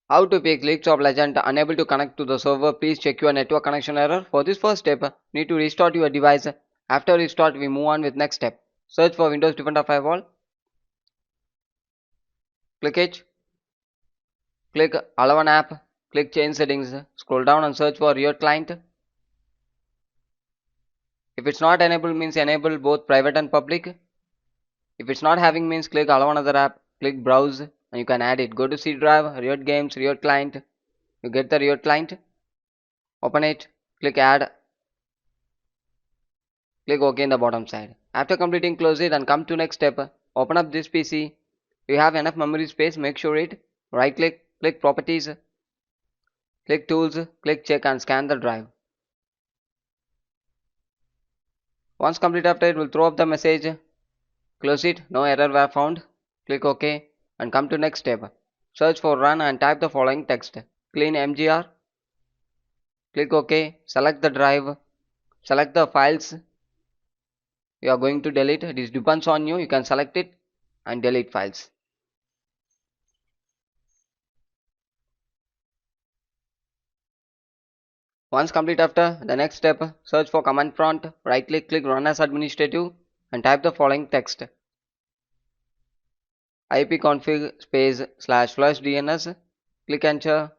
How to pick League of Legends unable to connect to the server? Please check your network connection error. For this first step, need to restart your device. After restart, we move on with next step. Search for Windows Defender Firewall. Click it. Click Allow an app. Click Change Settings. Scroll down and search for Riot Client. If it's not enabled means enable both private and public. If it's not having means click Allow another app. Click Browse and you can add it. Go to C drive, Riot Games, Riot Client. You get the Riot Client. Open it. Click Add. Click OK in the bottom side. After completing, close it and come to next step. Open up this PC. You have enough memory space, make sure it. Right click, click Properties, click Tools, click Check and scan the drive. Once complete after it will throw up the message. Close it, no error were found. Click OK and come to next step. Search for run and type the following text. Clean MGR. Click OK, select the drive, select the files you are going to delete. This depends on you, you can select it and delete files. Once complete after the next step, search for command prompt, right click, click run as administrative and type the following text. ipconfig space slash flush DNS, click enter.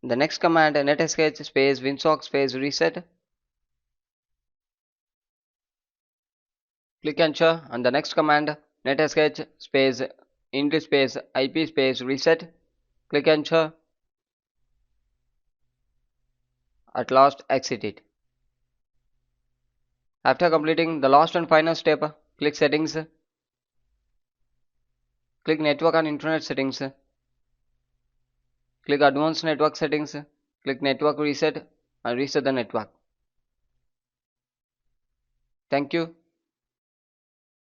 The next command netsh space winsock space reset, click enter and the next command netsh space int space ip space reset, click enter. At last exit it. After completing the last and final step, click settings, click network and internet settings, click advanced network settings, click network reset and reset the network. Thank you.